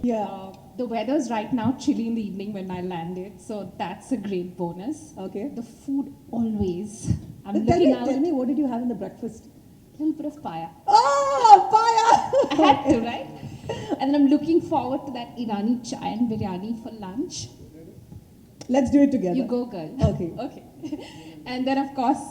Yeah. The weather's right now chilly in the evening when I landed, so that's a great bonus. Okay. The food always. I'm Tell looking me, out. tell me, what did you have in the breakfast? A little bit of paya. Oh, I paya! had to, right? And then I'm looking forward to that Irani chai and biryani for lunch. Let's do it together. You go, girl. Okay. Okay. And then, of course,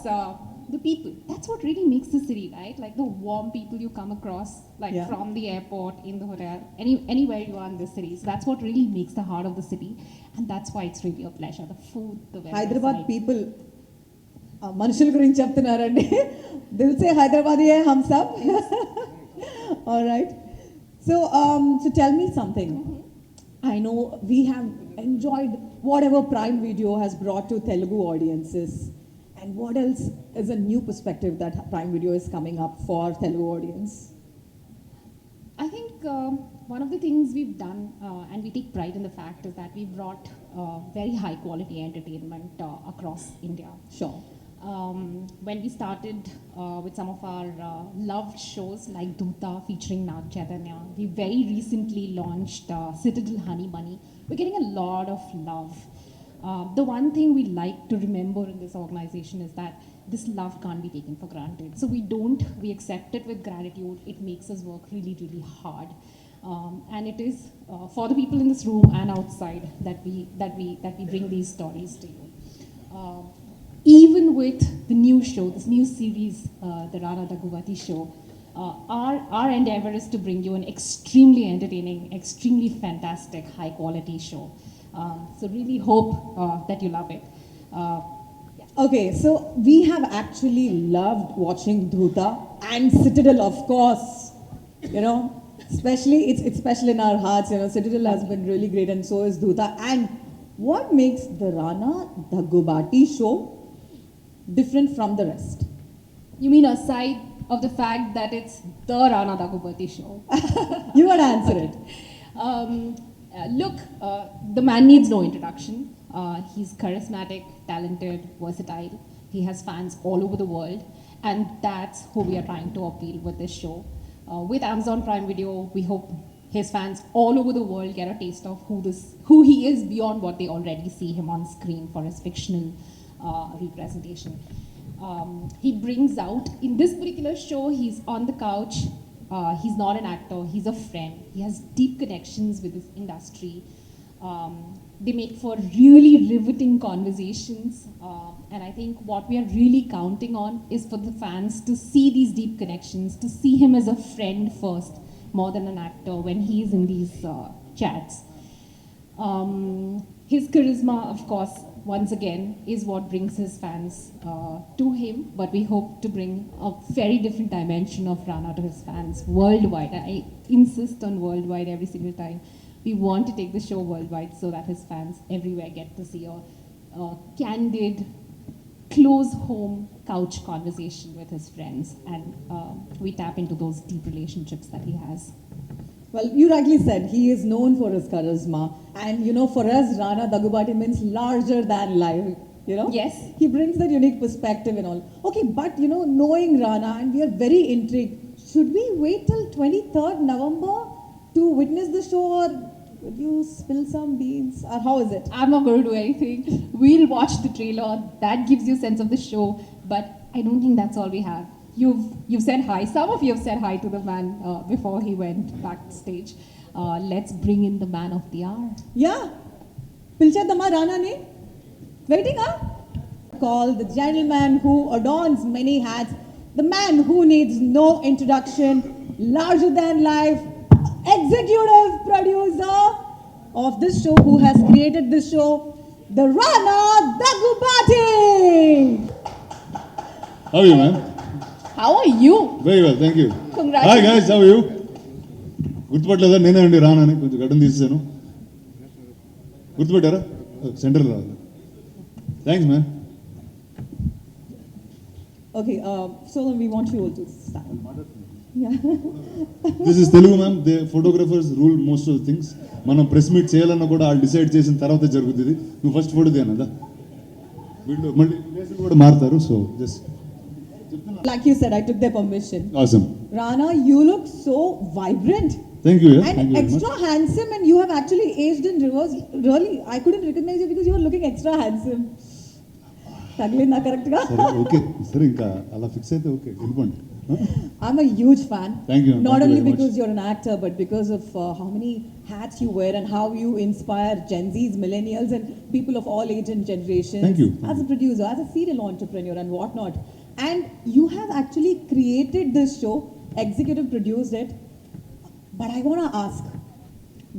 the people. That's what really makes the city, right? Like the warm people you come across, like Yeah. from the airport, in the hotel, anywhere you are in the city. So that's what really makes the heart of the city. And that's why it's really a pleasure. The food, the weather. Hyderabad people మనుషుల గురించి చెప్తున్నారండి దిల్ సే హైదరాబాదీ హై హమ్ సబ్ all right so tell me something I know we have enjoyed whatever Prime Video has brought to Telugu audiences, and what else is a new perspective that Prime Video is coming up for Telugu audience? I think one of the things we've done, and we take pride in the fact, is that we brought very high quality entertainment across India. Sure. When we started with some of our loved shows like Doota featuring Nag Chaitanya, we very recently launched Citadel Honey Bunny. We're getting a lot of love. The one thing we like to remember in this organization is that this love can't be taken for granted. So we accept it with gratitude. It makes us work really, really hard. And it is for the people in this room and outside that we bring these stories to you. Even with the new show, this new series, the Rana Daggubati show, our endeavor is to bring you an extremely entertaining, extremely fantastic, high quality show. So really hope that you love it. Okay, so we have actually loved watching Doota and Citadel, of course. You know, especially it's special in our hearts. You know, Citadel has been really great, and so is Doota. And what makes the Rana Daggubati show different from the rest? You mean aside of the fact that it's the Rana Daggubati show? You gotta answer it. Look, the man needs no introduction. He's charismatic, talented, versatile. He has fans all over the world, and that's who we are trying to appeal with this show. With Amazon Prime Video, we hope his fans all over the world get a taste of who he is beyond what they already see him on screen for his fictional representation. He brings out, in this particular show, he's on the couch. He's not an actor, he's a friend. He has deep connections with this industry. They make for really riveting conversations. And I think what we are really counting on is for the fans to see these deep connections, to see him as a friend first, more than an actor when he is in these chats. His charisma, of course, once again, is what brings his fans to him, but we hope to bring a very different dimension of Rana to his fans worldwide. I insist on worldwide every single time. We want to take the show worldwide so that his fans everywhere get to see a candid, close home couch conversation with his friends, and we tap into those deep relationships that he has. Well, you rightly said he is known for his charisma, and you know, for us, Rana Daggubati means larger than life. You know, Yes. he brings that unique perspective and all. Okay, but you know, knowing Rana, and we are very intrigued. Should we wait till 23rd November to witness the show, or would you spill some beans, or how is it? I'm not going to do anything. We'll watch the trailer. That gives you a sense of the show. But I don't think that's all we have. You've said hi. Some of you have said hi to the man before he went backstage. Let's bring in the man of the hour. Yeah, Pilchadama Rana ne? Waiting, huh? Call the gentleman who adorns many hats, the man who needs no introduction, larger than life, executive producer of this show, who has created this show, the Rana Daggubati. How are you, man? How are you? Very well, thank you. Congratulations. Hi guys, how are you? గుర్తుపట్టలేదా? నేనే అండి రానని కొంచెం గడ్డం తీసేసాను. గుర్తుపెట్టారా? Centre రాదు. Thanks man. Okay, so we want you all to start. Yeah. This is Telugu ma'am. They photographers rule most of the things. మనం press meet చేయాలన్నా కూడా వాళ్ళు డిసైడ్ చేసిన తర్వాతే జరుగుతుంది. నువ్వు ఫస్ట్ ఫోటో తీయనదా, వీళ్ళు మళ్ళీ ప్లేసులు కూడా మారుతారు. సో జస్ట్ చెప్తున్నా Like you said, I took their permission. Awesome. Rana, you look so vibrant. Thank you. Yeah. Thank And you very much. extra handsome, and you have actually aged in reverse. Really, I couldn't recognize you because you were looking extra handsome. Taglinda correct ga? సరే okay సరే ఇంకా అలా fix అయితే okay వెళ్ళిపోండి. I'm a huge fan. Thank you. Not Thank you only very much. because you're an actor, but because of how many hats you wear and how you inspire Gen Zs, millennials, and people of all age and generations. Thank you. As a producer, as a serial entrepreneur, and whatnot. And you have actually created this show, executive produced it. But I want to ask,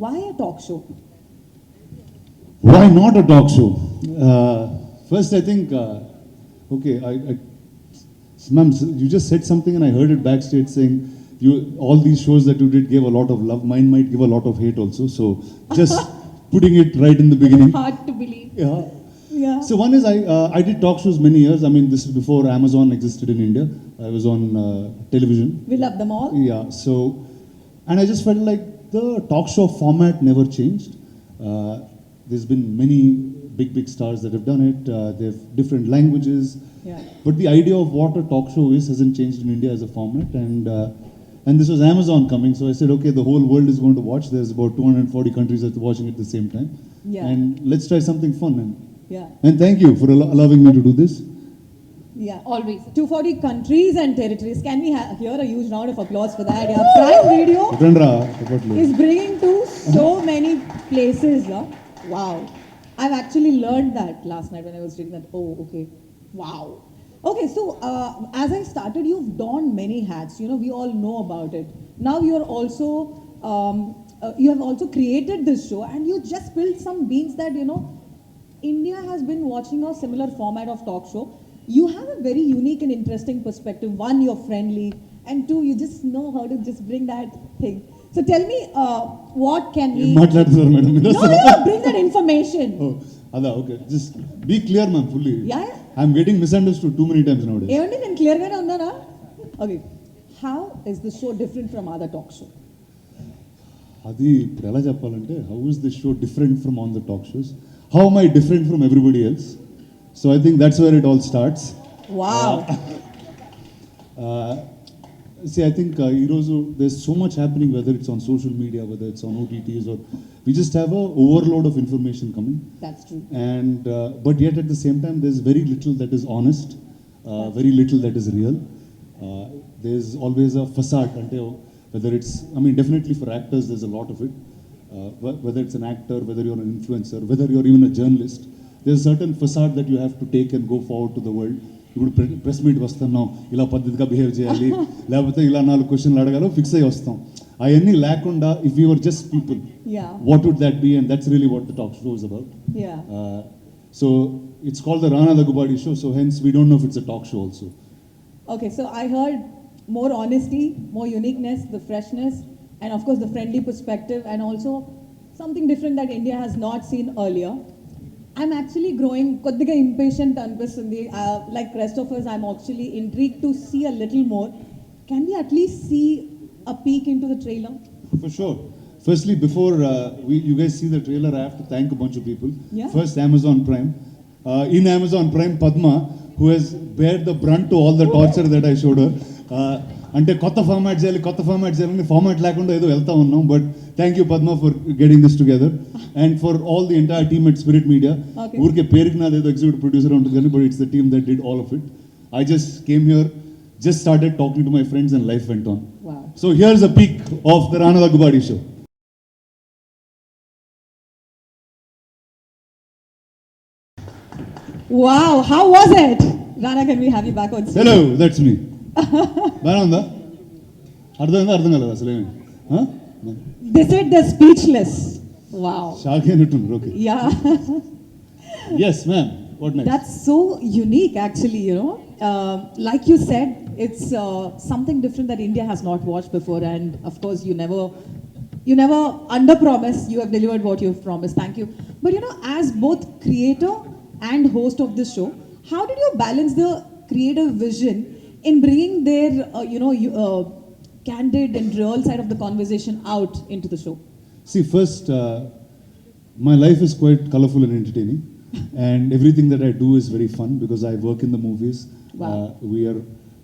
why a talk show? Why not a talk show? First, I think, okay, ma'am, you just said something and I heard it backstage saying, all these shows that you did gave a lot of love. Mine might give a lot of hate also. So, just putting it right in the beginning. Hard to believe. Yeah. Yeah. So one is I did talk shows many years. I mean, this is before Amazon existed in India. I was on television. We love them all. Yeah. So, and I just felt like the talk show format never changed. There's been many big stars that have done it. They have different languages. Yeah. But the idea of what a talk show is hasn't changed in India as a format. And this was Amazon coming, so I said, okay, the whole world is going to watch. There's about 240 countries that are watching at the same time. Yeah. And let's try something fun. Yeah. And thank you for allowing me to do this. Yeah. Always. 240 countries and territories. Can we hear a huge round of applause for that? Yeah. Prime Video రండ్రా, చెప్పట్లేదు. is bringing to so many places. Wow. I've actually learned that last night when I was reading that. Oh, okay. Wow. Okay, so as I started, you've donned many hats. You know, we all know about it. Now you're also, you have also created this show, and you just spilled some beans that, you know, India has been watching a similar format of talk show. You have a very unique and interesting perspective. One, you're friendly, and two, you just know how to just bring that thing. So tell me, what can we? ఏం మాట్లాడుతున్నారు madam మీరు No, అసలు? no, bring that information. Oh, అదా okay just be clear ma'am fully Yeah. I'm getting misunderstood too many times nowadays. ఏమండి నేను క్లియర్గానే ఉన్నానా? Okay, how is this show different from other talk show? అది ఇప్పుడు ఎలా చెప్పాలంటే how is this show different from on the talk shows, how am I different from everybody else? So I think that's where it all starts. Wow. See, I think ఈరోజు there's so much happening, whether it's on social media, whether it's on OTTs, or we just have a overload of information coming. That's true. And but yet at the same time there's very little that is honest, very little that is real. There's always a facade, ante whether it's, I mean, definitely for actors there's a lot of it, whether it's an actor, whether you're an influencer, whether you're even a journalist, there's a certain facade that you have to take and go forward to the world. ఇప్పుడు press meet వస్తున్నాం, ఇలా పద్ధతిగా behave చేయాలి, లేకపోతే ఇలా 4 క్వశ్చన్లు అడగాలో fix అయ్యి వస్తాం. అవన్నీ లేకుండా if you were just people, Yeah. what would that be? And that's really what the talk show is about. Yeah. So it's called the Rana Daggubadi show, so hence we don't know if it's a talk show also. Okay, so I heard more honesty, more uniqueness, the freshness, and of course the friendly perspective, and also something different that India has not seen earlier. I'm actually growing koddiga impatient అనిపిస్తుంది. Like rest of us, I'm actually intrigued to see a little more. Can we at least see a peek into the trailer? For sure. Firstly, before you guys see the trailer, I have to thank a bunch of people. Yeah. First, Amazon Prime. In Amazon Prime, Padma, who has bared the brunt to all the torture that I showed her. అంటే కొత్త format చేయాలని format లేకుండా ఏదో వెళ్తా ఉన్నాం. But thank you Padma for getting this together and for all the entire team at spirit media. Okay. ఊరికే పేరుకి నాది ఏదో ఎగ్జిక్యూటివ్ ప్రొడ్యూసర్ ఉంటుంది కానీ, but it's the team that did all of it. I just came here, just started talking to my friends and life went on. Wow. So here's a peek of the Rana Daggubadi show. Wow, how was it? Rana, can we have you back on stage? Hello, that's me. బాగా ఉందా? అర్థమైందా? అర్థం కాలేదు అసలేమి. They said they're speechless. Wow. Shock అయినట్టుంది. Okay. Yeah. Yes, ma'am. What next? That's so unique, actually, you know. Like you said, it's something different that India has not watched before, and of course, you never under-promise. You have delivered what you've promised. Thank you. But you know, as both creator and host of this show, how did you balance the creative vision in bringing their, candid and real side of the conversation out into the show? See, first, my life is quite colorful and entertaining, and everything that I do is very fun because I work in the movies. Wow. We are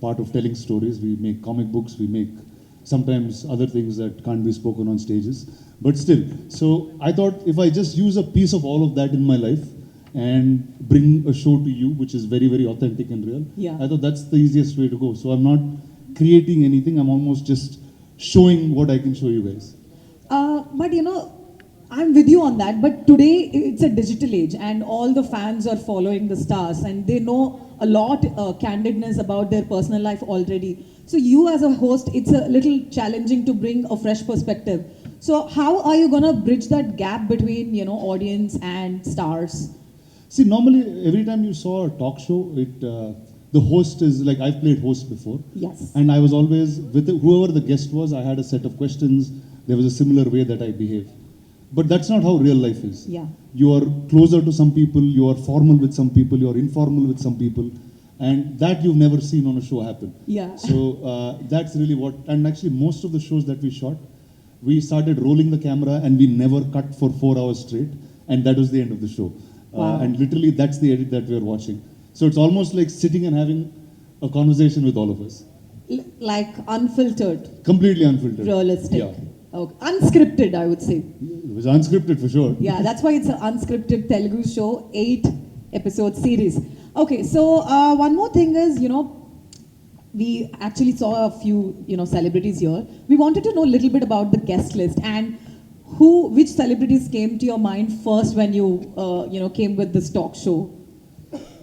part of telling stories. We make comic books, we make sometimes other things that can't be spoken on stages, but still. So I thought if I just use a piece of all of that in my life and bring a show to you, which is very, very authentic and real, Yeah. I thought that's the easiest way to go. So I'm not creating anything, I'm almost just showing what I can show you guys. But you know, I'm with you on that. But today it's a digital age, and all the fans are following the stars, and they know a lot candidness about their personal life already. So you as a host, it's a little challenging to bring a fresh perspective. So how are you gonna bridge that gap between audience and stars? See, normally every time you saw a talk show, the host is like, I've played host before. Yes. And I was always, with whoever the guest was, I had a set of questions. There was a similar way that I behave. But that's not how real life is. Yeah. You are closer to some people, you are formal with some people, you are informal with some people. And that you've never seen on a show happen. Yeah. So that's really what, and actually most of the shows that we shot, we started rolling the camera and we never cut for 4 hours straight. And that was the end of the show. Wow. And literally that's the edit that we are watching. So it's almost like sitting and having a conversation with all of us. Like unfiltered, Completely unfiltered. realistic. Yeah. Okay. Unscripted, I would say. It was unscripted for sure. Yeah, that's why it's an unscripted Telugu show, 8-episode series. Okay, so one more thing is, we actually saw a few, celebrities here. We wanted to know a little bit about the guest list and which celebrities came to your mind first when you, came with this talk show.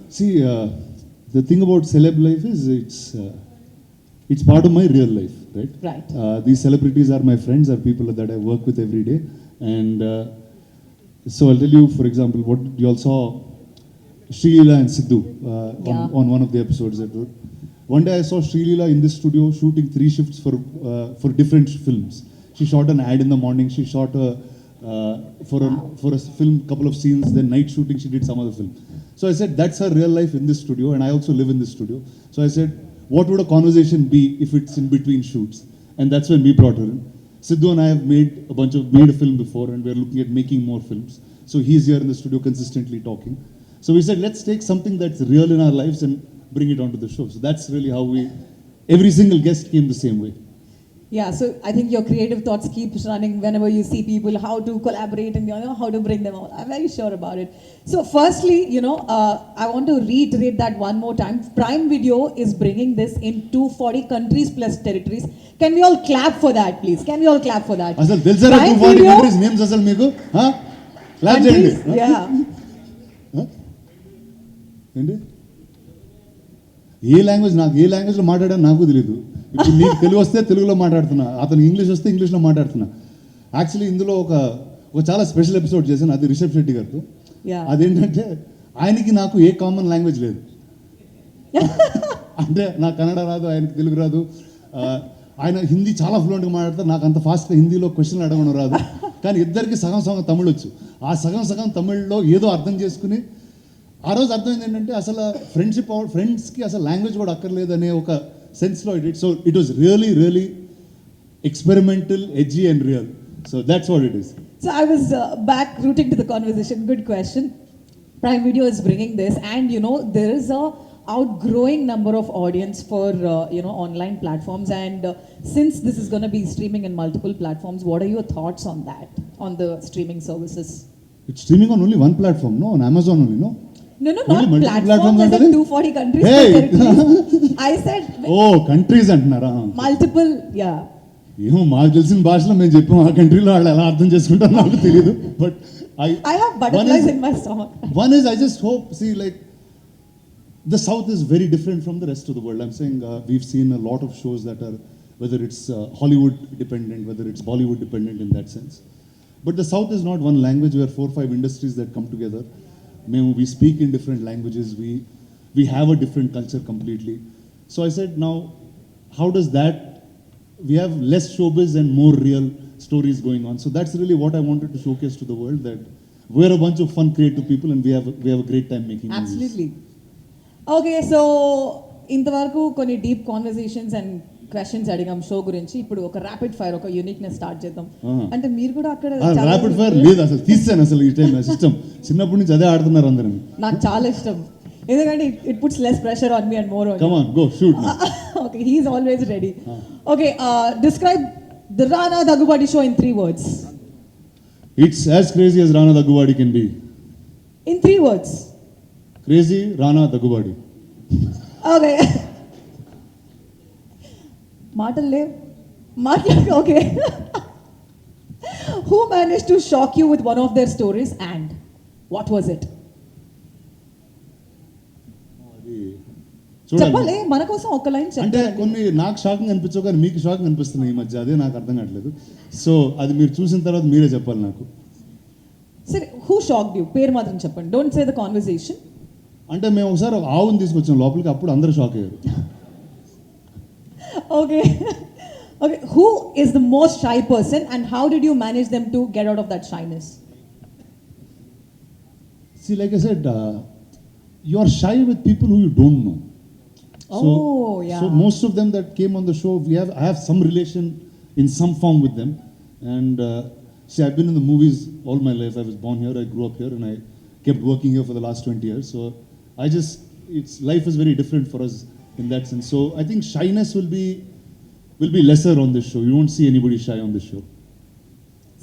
See, the thing about celeb life is it's part of my real life, right? Right. These celebrities are my friends, are people that I work with every day. And so I'll tell you, for example, what you all saw Srileela and Sidhu Yeah. on one of the episodes that were. One day I saw Srileela in this studio shooting 3 shifts for different films. She shot an ad in the morning, she shot for a film, couple of scenes, then night shooting she did some other film. So I said, that's her real life in this studio, and I also live in this studio. So I said, what would a conversation be if it's in between shoots? And that's when we brought her in. Sidhu and I have made a film before, and we're looking at making more films. So he's here in the studio consistently talking. So we said, let's take something that's real in our lives and bring it onto the show. So that's really how every single guest came the same way. Yeah, so I think your creative thoughts keep running whenever you see people, how to collaborate and how to bring them out. I'm very sure about it. So firstly, I want to reiterate that one more time. Prime Video is bringing this in 240 countries plus territories. Can we all clap for that, please? Can we all clap for that? అసలు తెలుసారా Prime 240 Video countries names అసలు మీకు clap చేయండి countries, yeah. ఏంటి ఏ లాంగ్వేజ్లో మాట్లాడాను నాకు తెలియదు. ఇప్పుడు నీకు తెలుగు వస్తే తెలుగులో మాట్లాడుతున్నా, అతను ఇంగ్లీష్ వస్తే ఇంగ్లీష్లో మాట్లాడుతున్నా. యాక్చువల్లీ ఇందులో ఒక చాలా స్పెషల్ ఎపిసోడ్ చేశాను, అది రిషబ్ శెట్టి గారితో. Yeah. అదేంటంటే ఆయనకి నాకు ఏ కామన్ లాంగ్వేజ్ లేదు. అంటే నాకు కన్నడ రాదు, ఆయనకి తెలుగు రాదు. ఆయన హిందీ చాలా ఫ్లూయెంట్గా మాట్లాడతారు, నాకు అంత ఫాస్ట్గా హిందీలో క్వశ్చన్లు అడగడం రాదు. కానీ ఇద్దరికి సగం సగం తమిళ్ వచ్చు. ఆ సగం సగం తమిళ్లో ఏదో అర్థం చేసుకుని ఆ రోజు అర్థమైంది ఏంటంటే అసలు ఫ్రెండ్స్కి అసలు లాంగ్వేజ్ కూడా అక్కర్లేదు అనే ఒక సెన్స్లో it. So it was really experimental, edgy and real. So that's what it is. So I was back rooting to the conversation. Good question. Prime Video is bringing this, and there is a outgrowing number of audience for online platforms, and since this is going to be streaming in multiple platforms, what are your thoughts on that, on the streaming services? It's streaming on only one platform, no? On Amazon only, no? No, Only not multiple platforms. platforms I said under it? 240 countries. Hey! territories. I said countries అంటున్నారా? multiple. Yeah. ఏమో మాకు తెలిసిన భాషలో మేము చెప్పాము, ఆ కంట్రీలో వాళ్ళు ఎలా అర్థం చేసుకుంటారో నాకు తెలియదు. But I have butterflies in my stomach. One is, I just hope, see, like, the South is very different from the rest of the world. I'm saying we've seen a lot of shows that are, whether it's Hollywood dependent, whether it's Bollywood dependent in that sense. But the South is not one language. We are 4 or 5 industries that come together. We speak in different languages. We have a different culture completely. So I said, now, how does that, we have less showbiz and more real stories going on. So that's really what I wanted to showcase to the world, that we're a bunch of fun, creative people, and we have a great time making movies. Absolutely. Okay, so ఇంతవరకు కొన్ని deep conversations and questions అడిగాం show గురించి. ఇప్పుడు ఒక rapid fire, ఒక uniqueness start చేద్దాం. అంటే మీరు కూడా అక్కడ ర్యాపిడ్ ఫైర్ లేదు, అసలు తీసాను అసలు ఈ టైం సిస్టమ్. చిన్నప్పటి నుంచి అదే ఆడుతున్నారు అందరం. నాకు చాలా ఇష్టం. ఎందుకంటే it puts less pressure on me and more on Come you. on, go, shoot now. Okay, he's always ready. Okay, describe the Rana Daggubati show in 3 words. It's as crazy as Rana Daggubati can be. In 3 words. Crazy Rana Daggubati. Okay. మాటలు లేవు మాట్లాడు okay Who managed to shock you with one of their stories and what was it? అది చెప్పాలి చూడాలి. మన కోసం ఒక line అంటే చెప్పాలి కొన్ని నాకు షాకింగ్ అనిపించవు కానీ మీకు షాకింగ్ అనిపిస్తున్నాయి ఈ మధ్య, అదే నాకు అర్థం కావట్లేదు. సో అది మీరు చూసిన తర్వాత మీరే చెప్పాలి నాకు. సరే హూ షాక్డ్ యూ పేరు మాత్రం చెప్పండి, డోంట్ సే ద కాన్వర్సేషన్. అంటే మేము ఒకసారి ఒక ఆవుని తీసుకొచ్చాం లోపలికి, అప్పుడు అందరూ షాక్ అయ్యారు. Okay okay who is the most shy person and how did you manage them to get out of that shyness? See, like I said, you are shy with people who you don't know. So, Oh, yeah. So most of them that came on the show, I have some relation in some form with them. And see, I've been in the movies all my life. I was born here, I grew up here, and I kept working here for the last 20 years. So life is very different for us in that sense. So I think shyness will be lesser on this show. You won't see anybody shy on this show.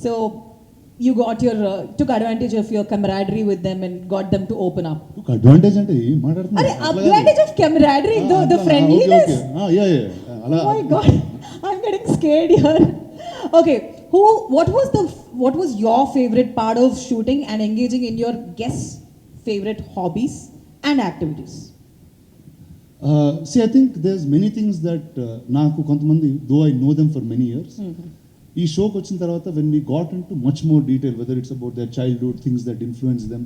So you got your took advantage of your camaraderie with them and got them to open up. Look, advantage అంటే ఏం మాట్లాడుతున్నారు? అరే advantage of camaraderie, the friendliness. Okay. Yeah. Oh my God, I'm getting scared here. Okay, what was your favorite part of shooting and engaging in your guests' favorite hobbies and activities? See, I think there's many things that నాకు కొంతమంది, though I know them for many years, ఈ షోకి వచ్చిన తర్వాత when we got into much more detail, whether it's about their childhood, things that influenced them,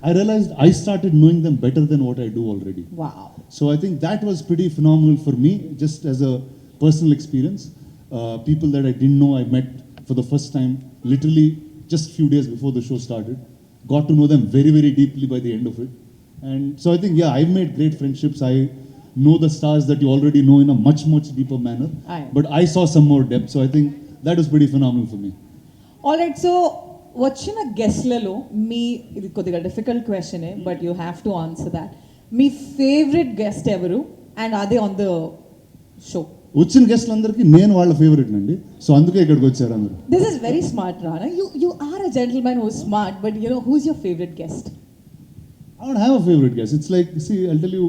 I realized I started knowing them better than what I do already. Wow. So I think that was pretty phenomenal for me, just as a personal experience. People that I didn't know, I met for the first time, literally just few days before the show started. Got to know them very, very deeply by the end of it. And so I think, yeah, I've made great friendships. I know the stars that you already know in a much, much deeper manner. Aye. But I saw some more depth. So I think that was pretty phenomenal for me. All right, so వచ్చిన గెస్ట్లలో మీ, ఇది కొద్దిగా difficult క్వశ్చనే but you have to answer that, మీ favourite guest ఎవరు and అదే on the show? వచ్చిన గెస్ట్లందరికీ నేను వాళ్ళ ఫేవరెట్ అండి, సో అందుకే ఇక్కడికి వచ్చారు అందరూ. This is very smart Rana, you are a gentleman who smart, but you know who's your favourite guest? I don't have a favorite guest. It's like, see, I'll tell you,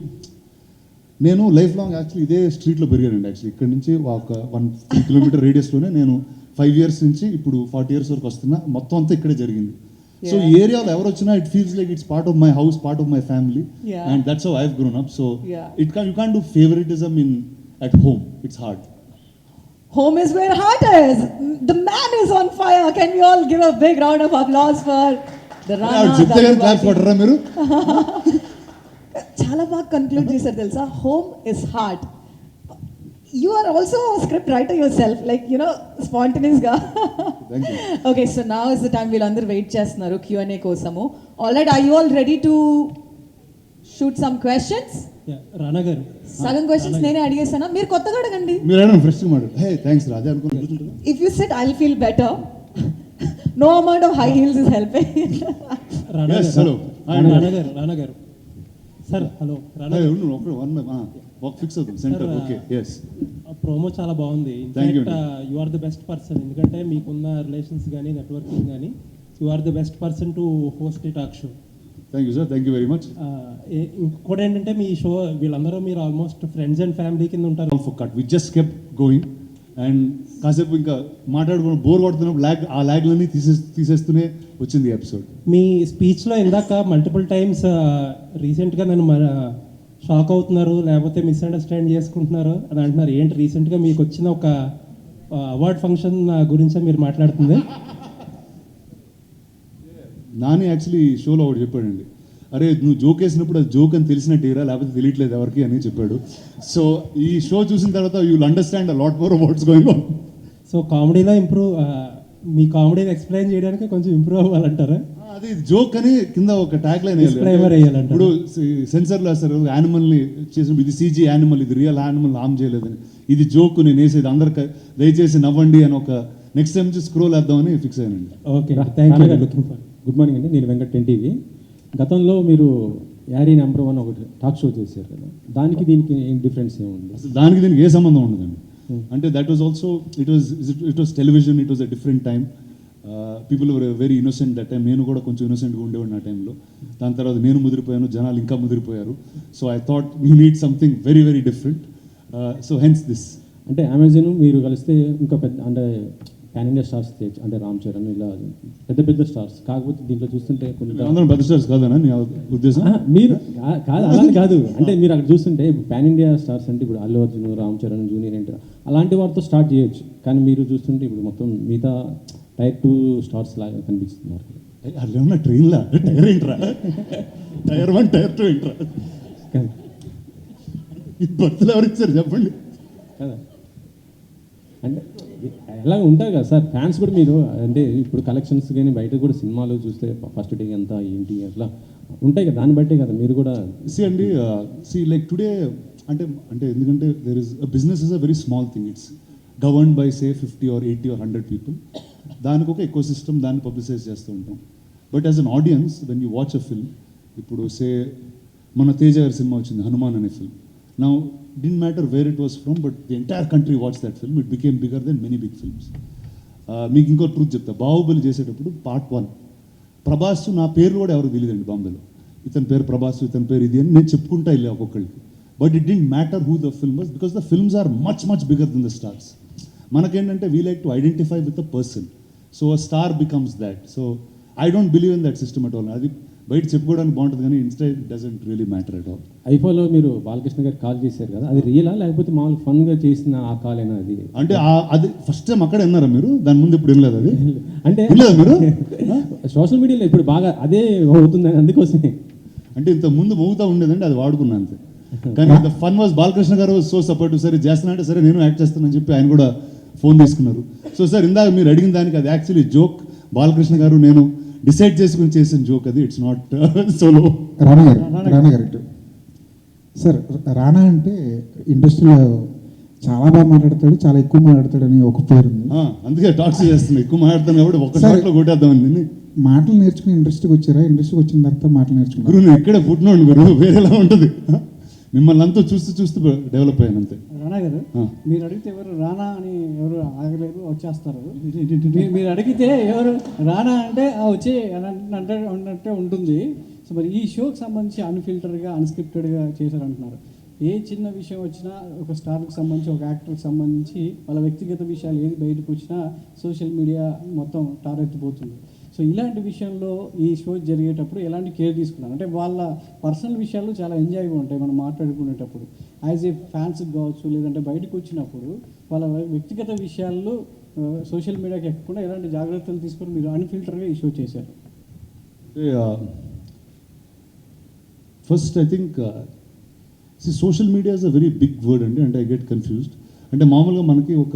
నేను life long actually ఇదే స్ట్రీట్లో పెరిగానండి. Actually ఇక్కడ నుంచి ఒక 1 kilometre రేడియస్లోనే నేను 5 years నుంచి ఇప్పుడు 40 years వరకు వస్తున్నా. మొత్తం అంతా ఇక్కడే జరిగింది. సో ఈ ఏరియాలో ఎవరు వచ్చినా it feels like it's part of my house, part of my family, and that's how I have grown up. So you can't do favouritism at home. It's hard. Home is where heart is. The man is on fire. Can we all give a big round of applause for the Rana claps Daggubati? కొట్టరా మీరు? చాలా బాగా conclude చేశారు తెలుసా, home is heart. You are also script writer yourself, like you know spontaneous గా. Thank you. Okay, so now is the time, వీళ్ళందరూ wait చేస్తున్నారు Q&A కోసము. Alright, are you all ready to shoot some questions? Rana garu, సగం questions నేనే అడిగేసానా, మీరు కొత్తగా అడగండి. మీరు ఏమైనా ఫ్రెష్గా మాట్లాడు. హే థ్యాంక్స్ రాజా అనుకుని కూర్చుంటారు. If you set I will feel better. No amount of high heels is helping. Rana Yes, garu, hello. Rana garu sir, hello Rana Hey, garu. ఒక ఫిక్స్ అవుతుంది centre. Sir, okay, yes. Promo చాలా బాగుంది. Thank you. You are the best person, ఎందుకంటే మీకున్న relations కానీ networking కానీ you are the best person to host ఈ talk show. Thank you sir, thank you very much. ఇంకోటి ఏంటంటే మీ షో వీళ్ళందరూ మీరు ఆల్మోస్ట్ ఫ్రెండ్స్ అండ్ ఫ్యామిలీ కింద ఉంటారు. Forget we just kept going and కాసేపు ఇంకా మాట్లాడుకున్న బోర్ కొడుతున్నప్పుడు ఆ ల్యాగ్లన్నీ తీసేస్తూనే వచ్చింది ఎపిసోడ్. మీ స్పీచ్లో ఇందాక మల్టిపుల్ టైమ్స్ రీసెంట్గా నన్ను షాక్ అవుతున్నారు, లేకపోతే మిస్అండర్స్టాండ్ చేసుకుంటున్నారు అని అంటున్నారు. ఏంటి రీసెంట్గా మీకు వచ్చిన ఒక అవార్డ్ ఫంక్షన్ గురించే మీరు మాట్లాడుతుంది? నాని యాక్చువల్లీ షోలో ఒకటి చెప్పాడండి, అరే నువ్వు జోక్ వేసినప్పుడు అది జోక్ అని తెలిసినట్టేరా, లేకపోతే తెలియట్లేదు ఎవరికి అని చెప్పాడు. సో ఈ షో చూసిన తర్వాత you will understand a lot more about what's going on. So కామెడీలో మీ కామెడీని ఎక్స్ప్లెయిన్ చేయడానికి కొంచెం ఇంప్రూవ్ అవ్వాలంటారా? అది జోక్ అని కింద ఒక ట్యాగ్ లైన్ Disclaimer వేయాలంట. ఇప్పుడు సెన్సర్లో వేస్తారు యానిమల్ని చేసినప్పుడు ఇది CG యానిమల్, ఇది రియల్ యానిమల్ హామ్ చేయలేదని, ఇది జోక్ నేను వేసేది అందరికి దయచేసి నవ్వండి అని ఒక నెక్స్ట్ టైం నుంచి స్క్రోల్ వేద్దామని ఫిక్స్ అయ్యానండి. Okay, thank you. Looking for. Good morning అండి, నేను వెంకట్ 10 TV. గతంలో మీరు యారీ నెంబర్ 1 ఒకటి టాక్ షో చేశారు కదా, దానికి దీనికి ఏం డిఫరెన్స్ ఏముంది? అసలు దానికి దీనికి ఏ సంబంధం ఉండదండి. అంటే that was also it was television, it was a different time. People were very innocent that time. నేను కూడా కొంచెం ఇన్నోసెంట్గా ఉండేవాడిని ఆ టైంలో. దాని తర్వాత నేను ముదిరిపోయాను, జనాలు ఇంకా ముదిరిపోయారు. So I thought you need something very very different. So hence this. అంటే అమెజాన్ మీరు కలిస్తే ఇంకా పెద్ద అంటే పాన్ ఇండియా స్టార్స్ అంటే రామ్ చరణ్ ఇలా పెద్ద పెద్ద స్టార్స్, కాకపోతే దీంట్లో చూస్తుంటే కొన్ని అందరం పెద్ద స్టార్స్ కాదనా నీ ఉద్దేశం? మీరు కాదు అలా కాదు, అంటే మీరు అక్కడ చూస్తుంటే ఇప్పుడు పాన్ ఇండియా స్టార్స్ అంటే ఇప్పుడు అల్లు అర్జున్, రామ్ చరణ్, జూనియర్ ఎన్టీఆర్ అలాంటి వారితో స్టార్ట్ చేయొచ్చు. కానీ మీరు చూస్తుంటే ఇప్పుడు మొత్తం మిగతా టైర్ 2 స్టార్స్ లాగా కనిపిస్తున్నారు. అలా ఉన్న ట్రైన్లా టైర్ ఏంట్రా? టైర్ 1 టైర్ 2 ఏంట్రా? ఇది బర్త్లు ఎవరు ఇచ్చారు చెప్పండి కదా. అంటే ఎలా ఉంటారు కదా సార్ ఫ్యాన్స్ కూడా. మీరు అంటే ఇప్పుడు కలెక్షన్స్ కానీ బయట కూడా సినిమాలు చూస్తే ఫస్ట్ డే ఎంత ఏంటి అట్లా ఉంటాయి కదా, దాన్ని బట్టే కదా మీరు కూడా. అండి లైక్ టుడే అంటే ఎందుకంటే there is business is a very small thing. It's governed by say 50 or 80 or 100 people. దానికి ఒక ఎకో సిస్టమ్, దాన్ని పబ్లిసైజ్ చేస్తూ ఉంటాం. But as an audience when you watch a film, ఇప్పుడు సే మన తేజ గారి సినిమా వచ్చింది హనుమాన్ అనే film. Now didn't matter where it was from, but the entire country watched that film. It became bigger than many big films. మీకు ఇంకో truth చెప్తా. బాహుబలి చేసేటప్పుడు part 1 Prabhas నా పేర్లు కూడా ఎవరు తెలియదండి బాంబేలో. ఇతని పేరు ప్రభాస్, ఇతని పేరు ఇది అని నేను చెప్పుకుంటా వెళ్ళా ఒక్కొక్కరికి. But it didn't matter who the film was, because the films are much much bigger than the stars. మనకేంటంటే we like to identify with the person. So a star becomes that. So I don't believe in that system at all. అది బయట చెప్పుకోవడానికి బాగుంటుంది కానీ inside doesn't really matter at all. ఐఫోలో మీరు బాలకృష్ణ గారు call చేశారు కదా, అది రియలా లేకపోతే మామూలు ఫన్గా చేసిన ఆ కాల్ అయినా? అది అంటే అది ఫస్ట్ టైం అక్కడ విన్నారా మీరు? దాని ముందు ఇప్పుడు వినలేదు అది? అంటే వినలేదు మీరు? సోషల్ మీడియాలో ఇప్పుడు బాగా అదే అవుతుంది, అందుకోసమే. అంటే ఇంత ముందు మోగుతూ ఉండేదండి, అది వాడుకున్నా అంతే. కానీ ద ఫన్ వాజ్ బాలకృష్ణ గారు సో సపోర్టివ్. సరే చేస్తున్నా అంటే సరే నేను యాక్ట్ చేస్తానని చెప్పి ఆయన కూడా ఫోన్ తీసుకున్నారు. సో సార్ ఇందాక మీరు అడిగిన దానికి అది యాక్చువల్లీ జోక్. బాలకృష్ణ గారు నేను డిసైడ్ చేసుకుని చేసిన జోక్ అది. It's not solo. రానా గారు ఇటు సార్, రానా అంటే ఇండస్ట్రీలో చాలా బాగా మాట్లాడతాడు, చాలా ఎక్కువ మాట్లాడతాడు అని ఒక పేరు ఉంది. అందుకే టాక్స్ చేస్తున్నాయి, ఎక్కువ మాట్లాడతాను కాబట్టి ఒక్క షాట్లో కొట్టేద్దామని. మాటలు నేర్చుకుని ఇండస్ట్రీకి వచ్చారా? ఇండస్ట్రీకి వచ్చిన తర్వాత మాటలు నేర్చుకున్నారు? గురువు నువ్వు ఇక్కడే పుట్టినోడు గురు, వేరేలా ఉంటుంది. మిమ్మల్ని అంతా చూస్తూ డెవలప్ అయ్యాను అంతే. రానా గారు, మీరు అడిగితే ఎవరు రానా అని ఎవరు ఆగలేరు, వచ్చేస్తారు. మీరు అడిగితే ఎవరు రానా అంటే వచ్చే అన్నట్టే ఉంటుంది. సో మరి ఈ షోకి సంబంధించి అన్ఫిల్టర్గా, అన్స్క్రిప్టెడ్గా చేశారంటున్నారు. ఏ చిన్న విషయం వచ్చినా ఒక స్టార్కి సంబంధించి, ఒక యాక్టర్కి సంబంధించి వాళ్ళ వ్యక్తిగత విషయాలు ఏది బయటకు వచ్చినా సోషల్ మీడియా మొత్తం టారెత్తిపోతుంది. సో ఇలాంటి విషయంలో ఈ షో జరిగేటప్పుడు ఎలాంటి కేర్ తీసుకున్నారు? అంటే వాళ్ళ పర్సనల్ విషయాలు చాలా ఎంజాయ్గా ఉంటాయి మనం మాట్లాడుకునేటప్పుడు. యాజ్ ఏ ఫ్యాన్స్కి కావచ్చు, లేదంటే బయటకు వచ్చినప్పుడు వాళ్ళ వ్యక్తిగత విషయాల్లో సోషల్ మీడియాకి ఎక్కకుండా ఎలాంటి జాగ్రత్తలు తీసుకొని మీరు అన్ఫిల్టర్గా ఈ షో చేశారు? First I think social media is a very big word అండి. అంటే ఐ గెట్ కన్ఫ్యూజ్డ్. అంటే మామూలుగా మనకి ఒక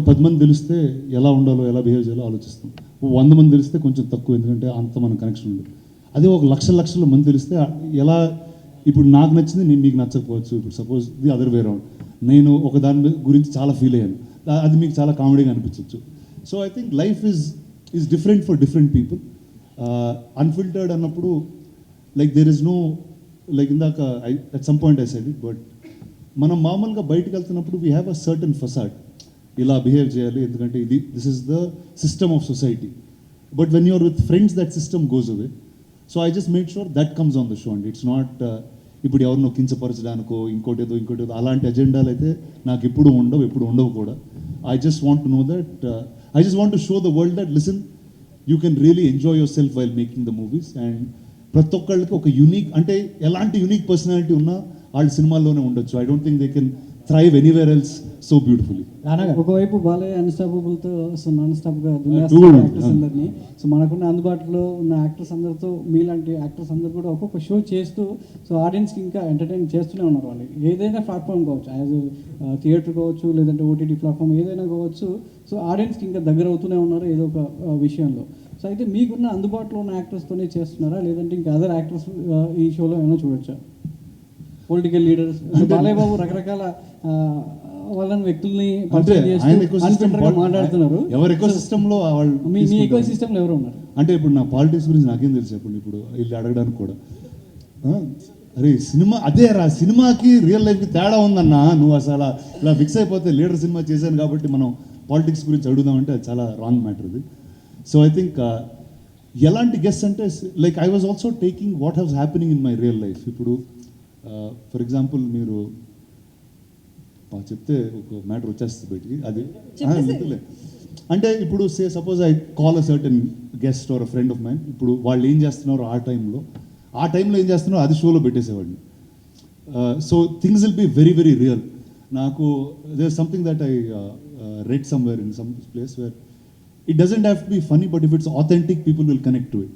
10 మంది తెలిస్తే ఎలా ఉండాలో, ఎలా బిహేవ్ చేయాలో ఆలోచిస్తాం. 100 మంది తెలిస్తే కొంచెం తక్కువ, ఎందుకంటే అంత మన కనెక్షన్ ఉంది. అదే ఒక లక్షల మంది తెలిస్తే ఎలా, ఇప్పుడు నాకు నచ్చింది నేను మీకు నచ్చకపోవచ్చు. ఇప్పుడు suppose the other way round, నేను ఒక దాని గురించి చాలా ఫీల్ అయ్యాను, అది మీకు చాలా కామెడీగా అనిపించవచ్చు. So I think life is different for different people. Unfiltered అన్నప్పుడు like there is no, like ఇందాక at some point I said it, but మనం మామూలుగా బయటకు వెళ్తున్నప్పుడు we have a certain facade, ఇలా బిహేవ్ చేయాలి ఎందుకంటే this is the system of society. But when you're with friends that system goes away. So I just make sure that comes on the show అండి. It's not ఇప్పుడు ఎవరినో కించపరచడానికో ఇంకోటేదో అలాంటి అజెండాలు అయితే నాకు ఎప్పుడు ఉండవు కూడా. I just want to know that, I just want to show the world that listen, you can really enjoy your self while making the movies. And ప్రతి ఒక్కళ్ళకి ఒక యూనిక్, అంటే ఎలాంటి యూనిక్ పర్సనాలిటీ ఉన్నా వాళ్ళ సినిమాల్లోనే ఉండొచ్చు. I don't think they can thrive anywhere else so beautifully. ఒకవైపు బాలయ్య అన్స్టాపబుల్తో నాన్ స్టాప్గా యాక్టర్స్ అందరినీ, సో మనకున్న అందుబాటులో ఉన్న యాక్టర్స్ అందరితో మీలాంటి యాక్టర్స్ అందరూ కూడా ఒక్కొక్క షో చేస్తూ సో ఆడియన్స్కి ఇంకా ఎంటర్టైన్ చేస్తూనే ఉన్నారు. వాళ్ళు ఏదైనా ప్లాట్ఫామ్ కావచ్చు, యాజ్ థియేటర్ కావచ్చు, లేదంటే ఓటీటీ ప్లాట్ఫామ్ ఏదైనా కావచ్చు, సో ఆడియన్స్కి ఇంకా దగ్గర అవుతూనే ఉన్నారు ఏదో ఒక విషయంలో. సో అయితే మీకున్న అందుబాటులో ఉన్న యాక్టర్స్తోనే చేస్తున్నారా, లేదంటే ఇంకా అదర్ యాక్టర్స్ ఈ షోలో ఏమైనా చూడొచ్చా? పొలిటికల్ లీడర్స్, బాలయ్య బాబు రకరకాల వాళ్ళని వ్యక్తుల్ని మాట్లాడుతున్నారు. ఎవరి ఎకో సిస్టంలో మీ ఎకో సిస్టంలో ఎవరు ఉన్నారు? అంటే ఇప్పుడు నా పాలిటిక్స్ గురించి నాకేం తెలుసు చెప్పండి, ఇప్పుడు వీళ్ళు అడగడానికి కూడా. అరే సినిమా అదే రా, సినిమాకి రియల్ లైఫ్కి తేడా ఉందన్నా. నువ్వు అసలు ఇలా ఫిక్స్ అయిపోతే లీడర్ సినిమా చేశాను కాబట్టి మనం పాలిటిక్స్ గురించి అడుగుదామంటే అది చాలా రాంగ్ మ్యాటర్ ఇది. సో ఐ థింక్ ఎలాంటి గెస్ట్ అంటే like I was also taking what has happening in my real life. ఇప్పుడు ఫర్ ఎగ్జాంపుల్ మీరు చెప్తే ఒక మ్యాటర్ వచ్చేస్తుంది బయటికి, అది వద్దులే. అంటే ఇప్పుడు suppose I call a certain guest or a friend of mine. ఇప్పుడు వాళ్ళు ఏం చేస్తున్నారు ఆ టైంలో ఏం చేస్తున్నారో అది షోలో పెట్టేసేవాడిని. So things will be very very real. నాకు there something that I read somewhere in some place where it doesn't have to be funny, but if it's authentic, people will connect to it.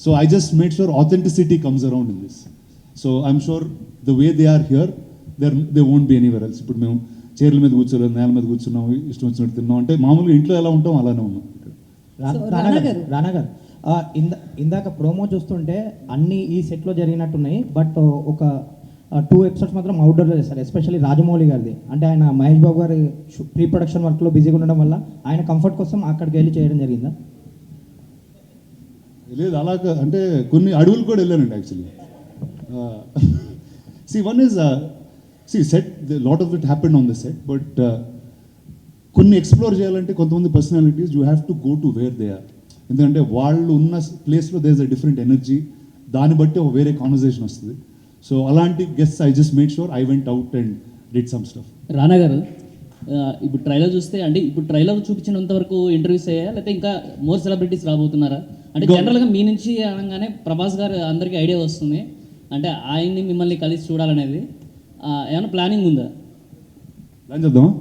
So I just made sure authenticity comes around in this. So I'm sure the way they are here, they won't be anywhere else. ఇప్పుడు మేము చైర్ల మీద కూర్చోలేదు, నేల మీద కూర్చున్నాం, ఇష్టం వచ్చినట్టు తిన్నాం అంటే మామూలుగా ఇంట్లో ఎలా ఉంటాం అలానే ఉన్నాం. రానా గారు ఇందాక ప్రోమో చూస్తుంటే అన్ని ఈ సెట్లో జరిగినట్టున్నాయి, బట్ ఒక 2 ఎపిసోడ్స్ మాత్రం అవుట్డోర్లో చేస్తారు, ఎస్పెషల్లీ రాజమౌళి గారిది. అంటే ఆయన మహేష్ బాబు గారి ప్రీ ప్రొడక్షన్ వర్క్లో బిజీగా ఉండడం వల్ల ఆయన కంఫర్ట్ కోసం అక్కడికి వెళ్ళి చేయడం జరిగిందా? లేదు అలాగా, అంటే కొన్ని అడవులు కూడా వెళ్ళానండి actually. One is set, lot of it happened on the set, but కొన్ని ఎక్స్ప్లోర్ చేయాలంటే కొంతమంది personalities you have to go to where they are. ఎందుకంటే వాళ్ళు ఉన్న ప్లేస్లో there is a different energy, దాన్ని బట్టి ఒక వేరే కాన్వర్సేషన్ వస్తుంది. సో అలాంటి guests I just made sure I went out and did some stuff. Rana గారు ఇప్పుడు ట్రైలర్ చూస్తే, అంటే ఇప్పుడు ట్రైలర్ చూపించినంత వరకు ఇంటర్వ్యూస్ అయ్యాయా, లేకపోతే ఇంకా మోర్ సెలబ్రిటీస్ రాబోతున్నారా? అంటే జనరల్గా మీ నుంచి అనగానే ప్రభాస్ గారు అందరికీ ఐడియా వస్తుంది, అంటే ఆయన్ని మిమ్మల్ని కలిసి చూడాలనేది ఏమైనా ప్లానింగ్ ఉందా? ప్లాన్ చేద్దామా?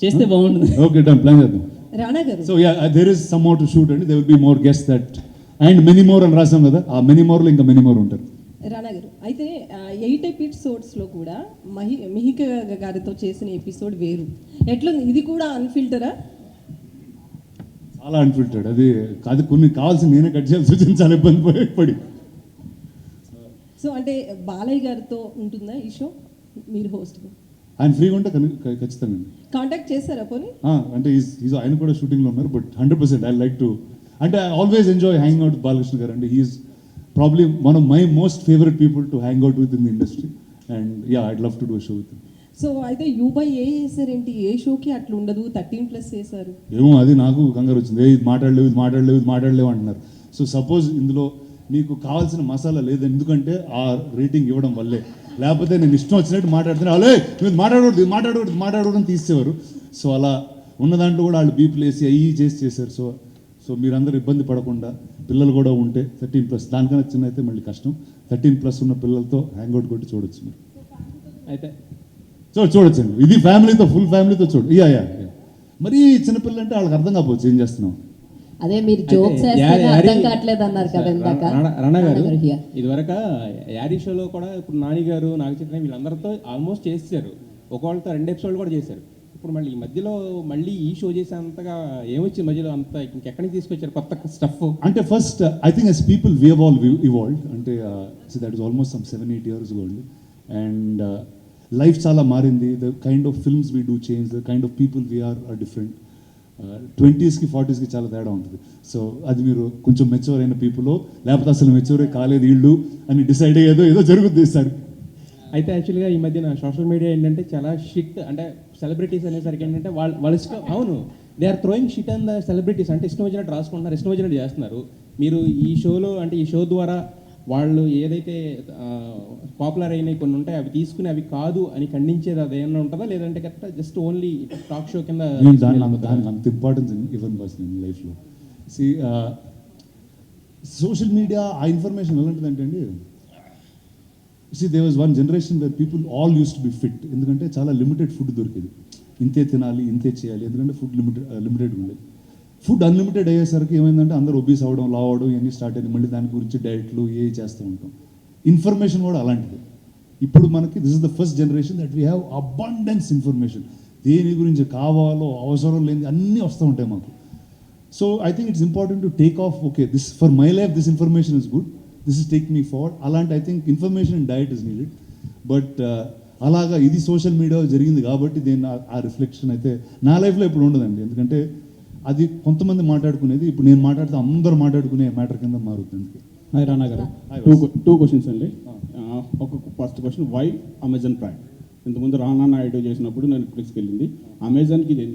చేస్తే బాగుంటుంది. ఓకే డన్, ప్లాన్ చేద్దాం. Rana garu, so yeah there is some more to shoot అండి, they will be more guest that and many more అని రాసాం కదా, ఆ మెనీ మోర్లో ఇంకా మెనీ మోర్ ఉంటారు. రానా గారు, అయితే 8 ఎపిసోడ్స్లో కూడా మిహిక గారితో చేసిన ఎపిసోడ్ వేరు, ఎట్లుంది? ఇది కూడా అన్ఫిల్టరా? చాలా అన్ఫిల్టర్డ్. అది కొన్ని కావాల్సి నేనే కట్ చేయాల్సి వచ్చింది, చాలా ఇబ్బంది పడి. సో అంటే బాలయ్య గారితో ఉంటుందా ఈ షో? మీరు హోస్ట్ ఆయన ఫ్రీగా ఉంటే ఖచ్చితంగా కాంటాక్ట్ చేస్తారా పోనీ? అంటే ఆయన కూడా షూటింగ్లో ఉన్నారు, బట్ 100% ఐ లైక్ టు, అంటే I always enjoy hang out Balakrishna గారు. అంటే he's probably one of my most favorite people to hang out with in the industry, and yeah, I'd love to do a show with him. So అయితే U/A చేశారేంటి? ఏ షోకి అట్లా ఉండదు, 13+ చేశారు. ఏమో అది నాకు కంగారు వచ్చింది, ఇది మాట్లాడలేవు అంటున్నారు. సో సపోజ్ ఇందులో మీకు కావాల్సిన మసాలా లేదు, ఎందుకంటే ఆ రేటింగ్ ఇవ్వడం వల్లే, లేకపోతే నేను ఇష్టం వచ్చినట్టు మాట్లాడుతున్నా, అలే మీరు మాట్లాడకూడదు తీసేవారు. సో అలా ఉన్న దాంట్లో కూడా వాళ్ళు బీపులు వేసి అయ్యి చేశారు. సో మీరందరూ ఇబ్బంది పడకుండా, పిల్లలు కూడా ఉంటే 13+, దానికన్నా చిన్న అయితే మళ్ళీ కష్టం, 13+ ఉన్న పిల్లలతో హ్యాంగ్అవుట్ కొట్టి చూడొచ్చు మీరు. అయితే చూడొచ్చండి, ఇది ఫ్యామిలీతో, ఫుల్ ఫ్యామిలీతో యా మరి చిన్నపిల్లలు అంటే వాళ్ళకి అర్థం కాకపోవచ్చు ఏం చేస్తున్నాం. అదే మీరు జోక్స్ అర్థం కావట్లేదు అన్నారు కదా ఇందాక. రానా గారు ఇదివరకు యారీ షోలో కూడా ఇప్పుడు నాని గారు, నాగచైతన్య వీళ్ళందరితో ఆల్మోస్ట్ చేశారు, ఒకళ్ళతో 2 ఎపిసోడ్లు కూడా చేశారు. ఇప్పుడు మళ్ళీ ఈ మధ్యలో ఈ షో చేసేంతగా ఏమొచ్చింది మధ్యలో, అంత ఇంకెక్కడి నుంచి తీసుకొచ్చారు కొత్త స్టఫ్? అంటే first I think as people we all evolved, అంటే that is almost some 7-8 years ago only, and life చాలా మారింది. The kind of films we do change, the kind of people we are different. 20sకి 40sకి చాలా తేడా ఉంటుంది. So అది మీరు కొంచెం మెచ్యూర్ అయిన పీపుల్, లేకపోతే అసలు మెచ్యూరే కాలేదు వీళ్ళు అని డిసైడ్ అయ్యేదో ఏదో జరుగుతుంది సార్. అయితే యాక్చువల్గా ఈ మధ్యన సోషల్ మీడియా ఏంటంటే చాలా షిట్, అంటే సెలబ్రిటీస్ అనేసరికి ఏంటంటే వాళ్ళ ఇష్టం, అవును they are throwing shit on the celebrities, అంటే ఇష్టం వచ్చినట్టు రాసుకుంటున్నారు, ఇష్టం వచ్చినట్టు చేస్తున్నారు. మీరు ఈ షోలో, అంటే ఈ షో ద్వారా వాళ్ళు ఏదైతే పాపులర్ అయినాయి కొన్ని ఉంటాయి అవి తీసుకుని అవి కాదు అని ఖండించేది అది ఏమన్నా ఉంటుందా, లేదంటే correct just only talk show కింద? దానికి అంత ఇంపార్టెన్స్ ఇవ్వని పర్సన్ లైఫ్లో. సోషల్ మీడియా ఆ ఇన్ఫర్మేషన్ ఎలాంటిదంటే అండి, there was one generation where people all used to be fit, ఎందుకంటే చాలా లిమిటెడ్ ఫుడ్ దొరికేది, ఇంతే తినాలి ఇంతే చేయాలి, ఎందుకంటే ఫుడ్ లిమిటెడ్ ఉండేది. ఫుడ్ అన్లిమిటెడ్ అయ్యేసరికి ఏమైందంటే అందరూ ఒబీస్ అవ్వడం, లావ్ అవ్వడం ఇవన్నీ స్టార్ట్ అయ్యింది. మళ్ళీ దాని గురించి డైట్లు చేస్తూ ఉంటాం. ఇన్ఫర్మేషన్ కూడా అలాంటిది. ఇప్పుడు మనకి this is the first generation that we have abundance information, దేని గురించి కావాలో అవసరం లేని అన్నీ వస్తూ ఉంటాయి మాకు. So I think it's important to take off, okay this for my life this information is good, this is take me forward. అలాంటి I think information and diet is needed. But అలాగా ఇది సోషల్ మీడియా జరిగింది కాబట్టి దీన్ని ఆ reflection అయితే నా లైఫ్లో ఇప్పుడు ఉండదండి. ఎందుకంటే అది కొంతమంది మాట్లాడుకునేది, ఇప్పుడు నేను మాట్లాడితే అందరూ మాట్లాడుకునే మ్యాటర్ కింద మారుతుంది. హాయ్ రానా గారు టూ క్వశ్చన్స్ అండి. ఒక first question, why Amazon Prime? ఇంతకుముందు రానా నాయుడు చేసినప్పుడు నేను నెట్ఫ్లిక్స్కి వెళ్ళింది, అమెజాన్కి ఇది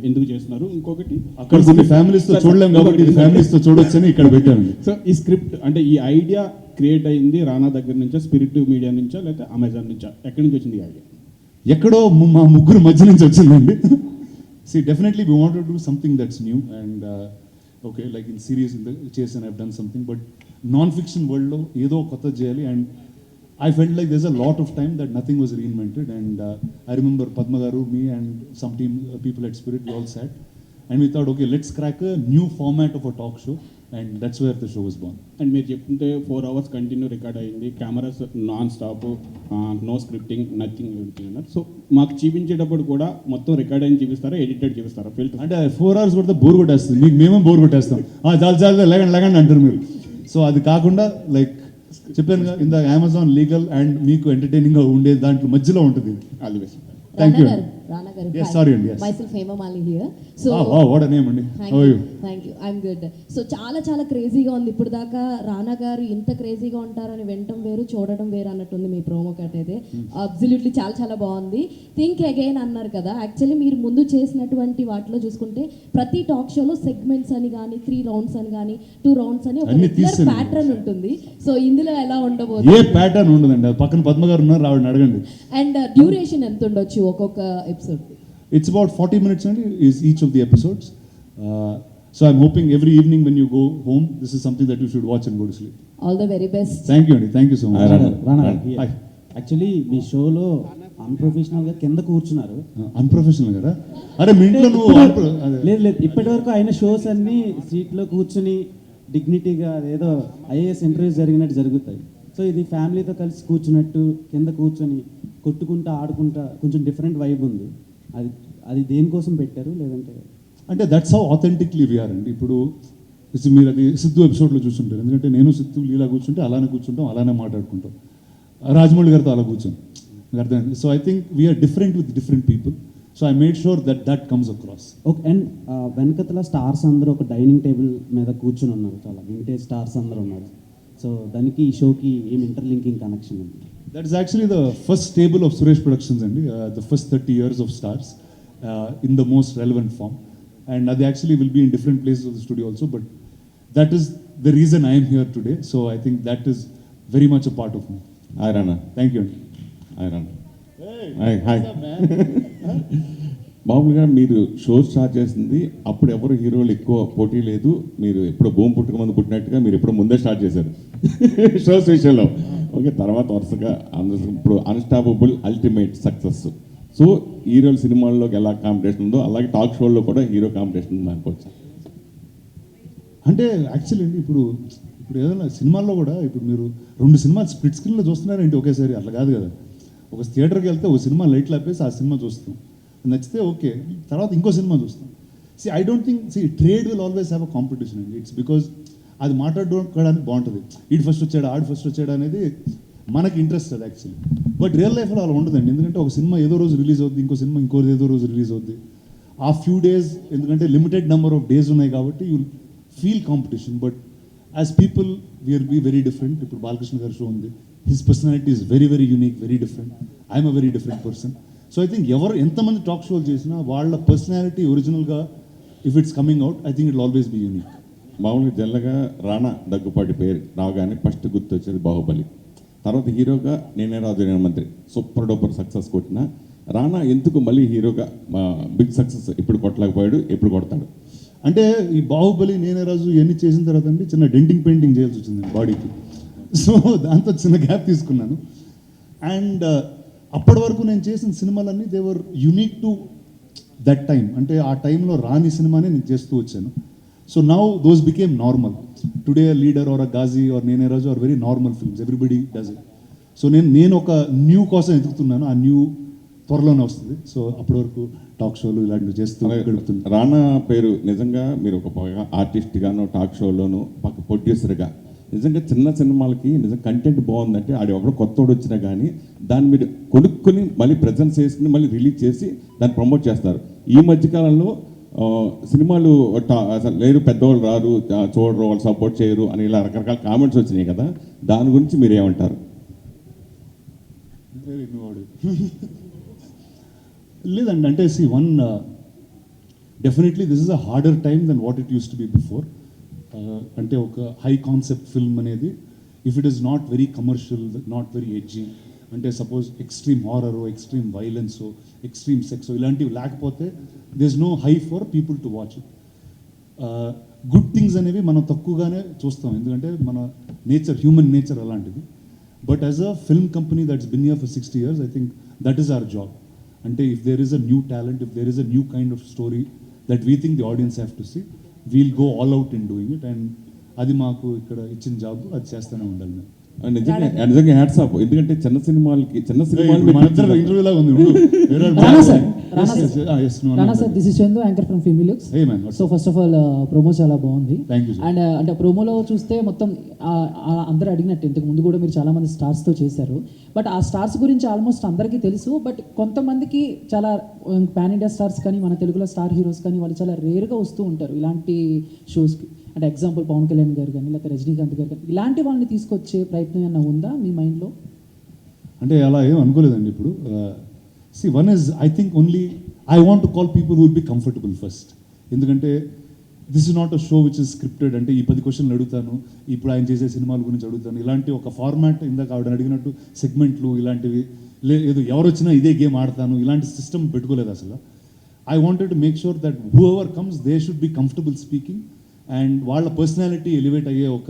ఎందుకు చేస్తున్నారు? ఇంకొకటి అక్కడ కొన్ని ఫ్యామిలీస్తో చూడలేం కాబట్టి ఇది ఫ్యామిలీస్తో చూడొచ్చని ఇక్కడ పెట్టాను. సో ఈ స్క్రిప్ట్ అంటే ఈ ఐడియా క్రియేట్ అయింది రానా దగ్గర నుంచా, స్పిరిట్ మీడియా నుంచా, లేకపోతే అమెజాన్ నుంచా? ఎక్కడి నుంచి వచ్చింది ఈ ఐడియా? ఎక్కడో మా ముగ్గురు మధ్య నుంచి వచ్చిందండి. See, definitely we want to do something that's new and okay, like in series in the chase and I've done something, but non-fiction world lo edo kotta cheyali, and I felt like there's a lot of time that nothing was reinvented, and I remember Padma garu, me and some team people at Spirit, we all sat and we thought, okay, let's crack a new format of a talk show, and that's where the show was born. And మీరు చెప్తుంటే 4 hours continue record అయింది, cameras non stop, no scripting, nothing అన్నారు. So మాకు చూపించేటప్పుడు కూడా మొత్తం record అయిన చూపిస్తారా, ఎడిటెడ్ చూపిస్తారా? ఫిల్టర్ అంటే 4 hours పడితే బోర్ కొట్టేస్తుంది, మీకు మేమే బోర్ కొట్టేస్తాం. చాలు చాలు లేకండి అంటారు మీరు. సో అది కాకుండా లైక్ చెప్పాను కదా ఇందాక, అమెజాన్ లీగల్ అండ్ మీకు ఎంటర్టైనింగ్గా ఉండే దాంట్లో మధ్యలో ఉంటుంది. All the best. Thank you. Rana garu. Yes, sorry అండి. Yes. Myself Hema Mali here. So wow, what a name అండి. How are you? Thank you. I'm good. So చాలా క్రేజీగా ఉంది. ఇప్పుడు దాకా రానా గారు ఇంత క్రేజీగా ఉంటారని వినటం వేరు, చూడటం వేరు అన్నట్టుంది మీ ప్రోమో కట్ అయితే. అబ్సల్యూట్లీ చాలా బాగుంది. థింక్ అగైన్ అన్నారు కదా, యాక్చువల్లీ మీరు ముందు చేసినటువంటి వాటిలో చూసుకుంటే ప్రతి టాక్ షోలో సెగ్మెంట్స్ అని కానీ 3 rounds అని కానీ 2 rounds అని ఒక రెగ్యులర్ ప్యాటర్న్ ఉంటుంది. సో ఇందులో ఎలా ఉండబోతుంది? ఏ ప్యాటర్న్ ఉండదండి. పక్కన పద్మ గారు ఉన్నారు, ఆవిడని అడగండి. అండ్ డ్యూరేషన్ ఎంత ఉండొచ్చు ఒక్కొక్క episode? It's about 40 minutes and is each of the episodes. So I'm hoping every evening when you go home, this is something that you should watch and go to sleep. All the very best. Thank you, Andy. Thank you so much. Hi. Actually మీ అన్ప్రొఫెషనల్గా కింద కూర్చున్నారు. Unprofessional కదా? అరే మీ ఇంట్లో నువ్వు లేదు ఇప్పటి వరకు అయిన షోస్ అన్ని సీట్లో కూర్చుని డిగ్నిటీగా ఏదో ఐఏఎస్ ఇంటర్వ్యూస్ జరిగినట్టు జరుగుతాయి. సో ఇది ఫ్యామిలీతో కలిసి కూర్చున్నట్టు కింద కూర్చొని కొట్టుకుంటా ఆడుకుంటా కొంచెం డిఫరెంట్ వైబ్ ఉంది. అది దేనికోసం పెట్టారు? లేదంటే అంటే దట్స్ హౌ ఆథెంటిక్లీ వీఆర్ అండి. ఇప్పుడు మీరు అది సిద్ధు ఎపిసోడ్లో చూస్తుంటారు, ఎందుకంటే నేను సిద్ధు లీలా కూర్చుంటే అలానే కూర్చుంటాం, అలానే మాట్లాడుకుంటాం. రాజమౌళి గారితో అలా కూర్చొని అర్థమైంది. So I think we're different with different people. So I made sure that comes across. Okay. And వెనకతల స్టార్స్ అందరూ ఒక డైనింగ్ టేబుల్ మీద కూర్చొని ఉన్నారు, చాలా వింటేజ్ స్టార్స్ అందరూ ఉన్నారు. సో దానికి ఈ షోకి ఏం ఇంటర్లింకింగ్ కనెక్షన్ ఉంది? That is actually the first stable of Suresh Productions and the first 30 years of stars in the most relevant form, and they actually will be in different places of the studio also, but that is the reason I am here today. So I think that is very much a part of me. Hi Rana. Thank you. Hi Rana. Hey. Hi. మామూలుగా మీరు show start చేసింది అప్పుడు ఎవరు హీరోలు ఎక్కువ పోటీ లేదు, మీరు ఎప్పుడో భూమి పుట్టుక ముందు పుట్టినట్టుగా మీరు ఎప్పుడో ముందే స్టార్ట్ చేశారు షోస్ విషయంలో. ఓకే, తర్వాత వరుసగా ఇప్పుడు అన్స్టాపబుల్ అల్టిమేట్ సక్సెస్. సో హీరోల సినిమాల్లోకి ఎలా కాంపిటీషన్ ఉందో అలాగే టాక్ షోల్లో కూడా హీరో కాంపిటీషన్ ఉంది అనుకోవచ్చు. అంటే యాక్చువల్లీ అండి ఇప్పుడు ఏదైనా సినిమాల్లో కూడా ఇప్పుడు మీరు 2 సినిమాలు స్ప్లిట్ స్క్రీన్లో చూస్తున్నారంటే ఒకేసారి, అట్లా కాదు కదా. ఒక థియేటర్కి వెళ్తే ఒక సినిమా లైట్లు ఆపేసి ఆ సినిమా చూస్తాం, నచ్చితే ఓకే, తర్వాత ఇంకో సినిమా చూస్తాం. I don't think trade will always have a competition అండి. ఇట్స్ బికాజ్ అది మాట్లాడుకోవడానికి బాగుంటుంది. ఈడు ఫస్ట్ వచ్చాడు, ఆడు ఫస్ట్ వచ్చాడు అనేది మనకి ఇంట్రెస్ట్ అది యాక్చువల్లీ. బట్ రియల్ లైఫ్లో అలా ఉండదండి. ఎందుకంటే ఒక సినిమా ఏదో రోజు రిలీజ్ అవుద్ది, ఇంకో సినిమా ఇంకోది ఏదో రోజు రిలీజ్ అవుద్ది. ఆ ఫ్యూ డేస్ ఎందుకంటే లిమిటెడ్ నెంబర్ ఆఫ్ డేస్ ఉన్నాయి కాబట్టి you feel competition. But as people we are be very different. ఇప్పుడు బాలకృష్ణ గారి షో ఉంది, his personality is very very unique, very different. I'm a very different person. So I think ఎంతమంది talk షోలు చేసినా వాళ్ళ personality ఒరిజినల్గా if it's coming out, I think it always be unique. మామూలుగా జల్లగా రానా దగ్గుపాటి పేరు రాగానే ఫస్ట్ గుర్తొచ్చేది బాహుబలి. తర్వాత హీరోగా నేనే రాజు నేను మంత్రి సూపర్ డూపర్ సక్సెస్ కొట్టిన రానా ఎందుకు మళ్ళీ హీరోగా బిగ్ సక్సెస్ ఇప్పుడు కొట్టలేకపోయాడు, ఎప్పుడు కొడతాడు? అంటే ఈ బాహుబలి, నేనే రాజు ఇవన్నీ చేసిన తర్వాత అండి చిన్న డెంటింగ్ పెయింటింగ్ చేయాల్సి వచ్చింది బాడీకి. సో దాంతో చిన్న గ్యాప్ తీసుకున్నాను. అండ్ అప్పటి వరకు నేను చేసిన సినిమాలన్నీ they were unique to that time. అంటే ఆ టైంలో రాని సినిమానే నేను చేస్తూ వచ్చాను. So now those became normal. Today leader or a Ghazi or Nene Raju are very normal films, everybody does it. So నేను ఒక న్యూ కోసం ఎదుగుతున్నాను, ఆ న్యూ త్వరలోనే వస్తుంది. సో అప్పటి వరకు టాక్ షోలు ఇలాంటివి చేస్తూ గడుపుతున్నాను. రానా పేరు నిజంగా మీరు ఒక ఆర్టిస్ట్గాను టాక్ షోలోను పక్క ప్రొడ్యూసర్గా నిజంగా చిన్న సినిమాలకి నిజంగా కంటెంట్ బాగుందంటే ఆడి ఒకడు కొత్తోడు వచ్చినా కానీ దాన్ని మీరు కొనుక్కొని మళ్ళీ ప్రజెంట్ చేసుకుని మళ్ళీ రిలీజ్ చేసి దాన్ని ప్రమోట్ చేస్తారు. ఈ మధ్యకాలంలో సినిమాలు అసలు లేరు, పెద్దవాళ్ళు రారు, చూడరు, వాళ్ళు సపోర్ట్ చేయరు అని ఇలా రకరకాల కామెంట్స్ వచ్చినాయి కదా, దాని గురించి మీరు ఏమంటారు? లేదండి, అంటే definitely this is a harder time than what it used to be before. అంటే ఒక హై కాన్సెప్ట్ ఫిల్మ్ అనేది if it is not very commercial, not very edgy, అంటే suppose extreme horror, extreme violence, extreme sex ఇలాంటివి లేకపోతే they is no high for people to watch it. Good things అనేవి మనం తక్కువగానే చూస్తాం, ఎందుకంటే మన నేచర్, హ్యూమన్ నేచర్ అలాంటిది. But as a film company that's bin here for 60 years, I think that is our job. అంటే if there is a new talent, if there is a new kind of story that we think the audience have to see, we'll go all out in doing it. And అది మాకు ఇక్కడ ఇచ్చిన job, అది చేస్తూనే ఉండాలి మేము. నిజంగా hats off, ఎందుకంటే చిన్న సినిమాలకి ఇంటర్వ్యూ లాగా ఉంది. రానా sir, this is Chandu, anchor from filmy looks. So first of all promo చాలా బాగుంది. అండ్ అంటే ప్రోమోలో చూస్తే మొత్తం అందరూ అడిగినట్టు ఇంతకు ముందు కూడా మీరు చాలా మంది స్టార్స్తో చేశారు. బట్ ఆ స్టార్స్ గురించి ఆల్మోస్ట్ అందరికీ తెలుసు. బట్ కొంతమందికి చాలా పాన్ ఇండియా స్టార్స్ కానీ మన తెలుగులో స్టార్ హీరోస్ కానీ వాళ్ళు చాలా రేర్గా వస్తూ ఉంటారు ఇలాంటి షోస్కి. అంటే ఎగ్జాంపుల్ పవన్ కళ్యాణ్ గారు కానీ, లేకపోతే రజనీకాంత్ గారు కానీ, ఇలాంటి వాళ్ళని తీసుకొచ్చే ప్రయత్నం ఏమన్నా ఉందా మీ మైండ్లో? అంటే అలా ఏం అనుకోలేదండి ఇప్పుడు. One is I think only I want to call people who will be comfortable first. ఎందుకంటే this is not a show which is scripted. అంటే ఈ 10 క్వశ్చన్లు అడుగుతాను, ఇప్పుడు ఆయన చేసే సినిమాల గురించి అడుగుతాను, ఇలాంటి ఒక ఫార్మాట్, ఇందాక ఆవిడ అడిగినట్టు సెగ్మెంట్లు ఇలాంటివి లేదు, ఎవరు వచ్చినా ఇదే గేమ్ ఆడతాను, ఇలాంటి సిస్టమ్ పెట్టుకోలేదు అసలు. I wanted to make sure that who ever comes they should be comfortable speaking, and వాళ్ళ పర్సనాలిటీ ఎలివేట్ అయ్యే ఒక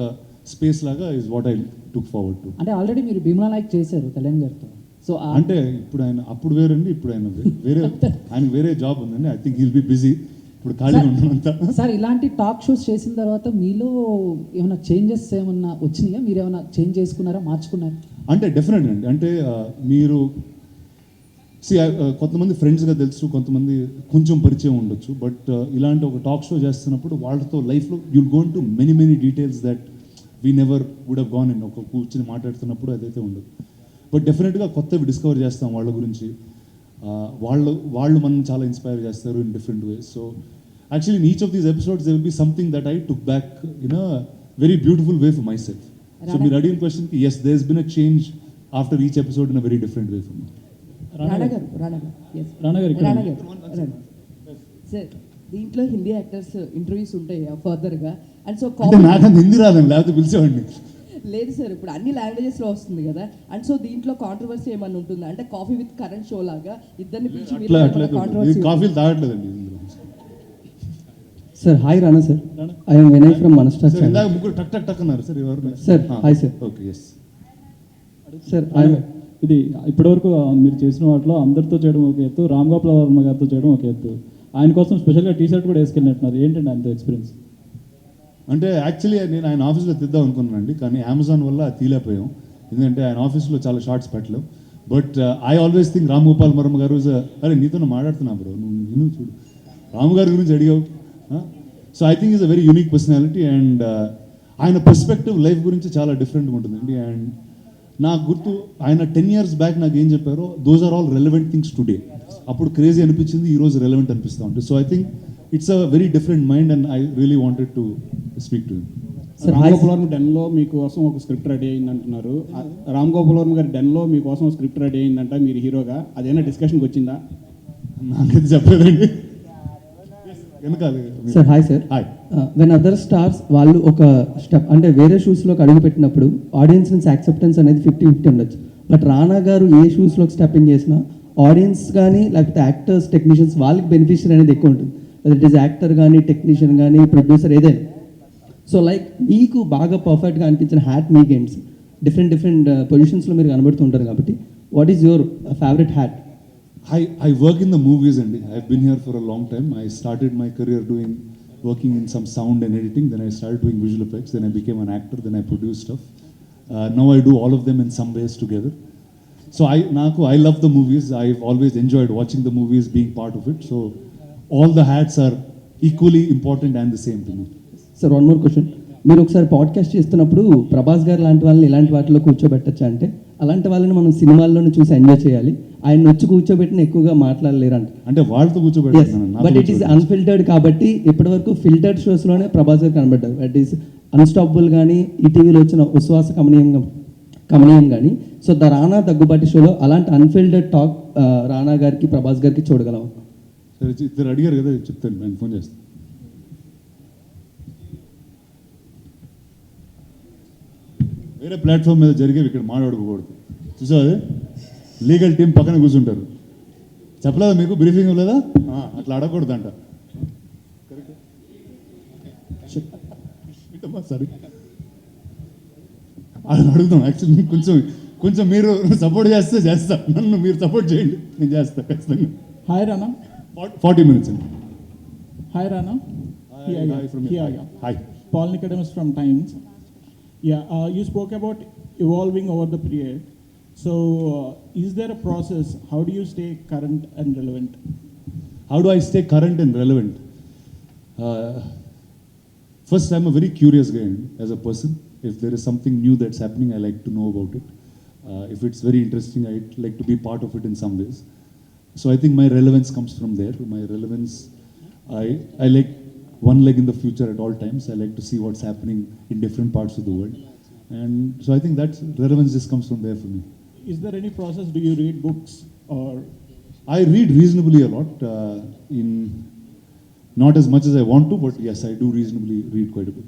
స్పేస్ లాగా is what I took forward to. అంటే ఆల్రెడీ మీరు భీమ్లా నాయక్ చేశారు కళ్యాణ్ గారితో. సో అంటే ఇప్పుడు ఆయన అప్పుడు వేరండి, ఇప్పుడు ఆయన వేరే, ఆయనకు వేరే జాబ్ ఉందండి. I think he'll be busy ఇప్పుడు, ఖాళీగా ఉన్నంత. సార్, ఇలాంటి టాక్ షోస్ చేసిన తర్వాత మీలో ఏమైనా చేంజెస్ ఏమన్నా వచ్చినాయా? మీరు ఏమైనా చేంజ్ చేసుకున్నారా, మార్చుకున్నారా? అంటే డెఫినెట్ అండి. అంటే మీరు కొంతమంది ఫ్రెండ్స్గా తెలుసు, కొంతమంది కొంచెం పరిచయం ఉండొచ్చు. బట్ ఇలాంటి ఒక టాక్ షో చేస్తున్నప్పుడు వాళ్ళతో లైఫ్లో you'll gone to many details that we never would have gone in. ఒక కూర్చుని మాట్లాడుతున్నప్పుడు అదైతే ఉండదు. బట్ డెఫినెట్గా కొత్తవి డిస్కవర్ చేస్తాం వాళ్ళ గురించి. వాళ్ళు మనం చాలా ఇన్స్పైర్ చేస్తారు in different ways. So actually in each of these episodes they will be something that I took back in a very beautiful way for myself. So మీరు అడిగిన క్వశ్చన్కి yes, there has been a change after each episode in a very different way for me. Sir, దీంట్లో Hindi actors interviews ఉంటాయి ఫర్దర్గా. And so నాకు హిందీ రాదండి, లేకపోతే పిలిచేవాడిని. లేదు సార్, ఇప్పుడు అన్ని లాంగ్వేజెస్లో వస్తుంది కదా. అండ్ సో దీంట్లో కాంట్రవర్సీ ఏమన్నా ఉంటుందా? అంటే కాఫీ విత్ కరెంట్ షో లాగా ఇద్దరిని పిలిచి కాఫీలు తాగట్లేదండి. Sir hi Rana sir, I am Vinay from Manastar channel. ఇందాక ముగ్గురు టక్ టక్ టక్ అన్నారు సార్, ఎవరు? Sir hi sir. Okay, yes sir. ఇది ఇప్పటివరకు మీరు చేసిన వాటిలో అందరితో చేయడం ఒక ఎత్తు, రామ్ గోపాల్ వర్మ గారితో చేయడం ఒక ఎత్తు. ఆయన కోసం స్పెషల్గా టీ షర్ట్ కూడా వేసుకెళ్ళినట్టున్నారు, ఏంటండి ఆయనతో ఎక్స్పీరియన్స్? అంటే యాక్చువల్లీ నేను ఆయన ఆఫీస్లో తెద్దాం అనుకున్నానండి, కానీ అమెజాన్ వల్ల తీలేకపోయాం. ఎందుకంటే ఆయన ఆఫీస్లో చాలా షార్ట్స్ పెట్టలేం. But I always think Ram Gopal Varma garu అరే నీతో మాట్లాడుతున్నా బ్రో, నువ్వు చూడు రాము గారి గురించి అడిగావు. So I think is a very unique personality. And ఆయన పర్స్పెక్టివ్ లైఫ్ గురించి చాలా డిఫరెంట్గా ఉంటుందండి. అండ్ నాకు గుర్తు ఆయన 10 years బ్యాక్ నాకు ఏం చెప్పారో, those are all relevant things today. అప్పుడు క్రేజీ అనిపించింది, ఈరోజు రెలవెంట్ అనిపిస్తూ ఉంటుంది. So I think it's a very different mind and I really wanted to speak to him. Ram Gopal Varma డెన్లో మీకోసం ఒక స్క్రిప్ట్ రెడీ అయింది అంటున్నారు. రామ్ గోపాల్ వర్మ గారి డెన్లో మీకోసం స్క్రిప్ట్ రెడీ అయిందంట, మీరు హీరోగా. అదేనా డిస్కషన్కి వచ్చిందా? నాకైతే చెప్పలేదండి. Sir hi sir. When other stars వాళ్ళు ఒక స్టెప్ అంటే వేరే షూస్లోకి అడుగు పెట్టినప్పుడు ఆడియన్స్ నుంచి యాక్సెప్టెన్స్ అనేది 50-50 ఉండొచ్చు. బట్ రానా గారు ఏ షూస్లోకి స్టెప్ ఇన్ చేసినా ఆడియన్స్ కానీ లేకపోతే యాక్టర్స్, టెక్నీషియన్స్ వాళ్ళకి బెనిఫిషియర్ అనేది ఎక్కువ ఉంటుంది. ఇట్ ఈస్ యాక్టర్ కానీ, టెక్నీషియన్ కానీ, ప్రొడ్యూసర్ ఏదైనా. సో లైక్ మీకు బాగా పర్ఫెక్ట్గా అనిపించిన హ్యాట్ మీకేంటి? డిఫరెంట్ పొజిషన్స్లో మీరు కనబడుతుంటారు కాబట్టి what is your favourite hat? I work in the movies and I've been here for a long time. I started my career working in some sound and editing. Then I started doing visual effects. Then I became an actor. Then I produced stuff. Now I do all of them in some ways together. So I love the movies. I've always enjoyed watching the movies, being part of it. So all the hats are equally important and the same to me. Sir, one more question. మీరు ఒకసారి podcast చేస్తున్నప్పుడు ప్రభాస్ గారు లాంటి వాళ్ళని ఇలాంటి వాటిలో కూర్చోబెట్టచ్చా? అంటే అలాంటి వాళ్ళని మనం సినిమాల్లోనే చూసి ఎంజాయ్ చేయాలి. ఆయన వచ్చి కూర్చోబెట్టిన ఎక్కువగా మాట్లాడలేరు అంట. అంటే వాళ్ళతో కూర్చోబెట్టాను, బట్ ఇట్ ఈస్ అన్ఫిల్టర్డ్ కాబట్టి ఇప్పటివరకు ఫిల్టర్డ్ షోస్లోనే ప్రభాస్ గారు కనబడ్డారు. దట్ ఈస్ అన్స్టాపబుల్ కానీ ఈటీవీలో వచ్చిన ఉశ్వాస కమనీయం కానీ. సో ద రానా దగ్గుబాటి షోలో అలాంటి అన్ఫిల్టర్డ్ టాక్ రానా గారికి ప్రభాస్ గారికి చూడగలం. సరే, ఇద్దరు అడిగారు కదా, చెప్తాను, నేను ఫోన్ చేస్తాను. వేరే ప్లాట్ఫామ్ మీద జరిగేవి ఇక్కడ మాట్లాడుకోకూడదు. చూసావు అదే, లీగల్ టీం పక్కన కూర్చుంటారు. చెప్పలేదా మీకు బ్రీఫింగ్ లేదా? అట్లా అడగకూడదంట. సరే అడుగుతాం. యాక్చువల్లీ కొంచెం మీరు సపోర్ట్ చేస్తే చేస్తా, నన్ను మీరు సపోర్ట్ చేయండి, నేను చేస్తా ఖచ్చితంగా. హాయ్ రానా. 40 minutes అండి. Hi Rana. Hi. Paul Nicodemus from Times. Yeah, you spoke about evolving over the period. So, is there a process? How do you stay current and relevant? How do I stay current and relevant? First, I'm a very curious guy as a person. If there is something new that's happening, I like to know about it. If it's very interesting, I'd like to be part of it in some ways. So I think my relevance comes from there. My relevance, I like one leg in the future at all times. I like to see what's happening in different parts of the world. And so I think that relevance just comes from there for me. Is there any process? Do you read books or? I read reasonably a lot. Not as much as I want to, but yes, I do reasonably read quite a bit.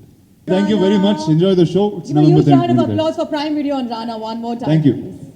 Thank you very much. Enjoy the show. It's Give a huge November round of 10th. applause for Prime Video and Rana one more time. Thank you. Please.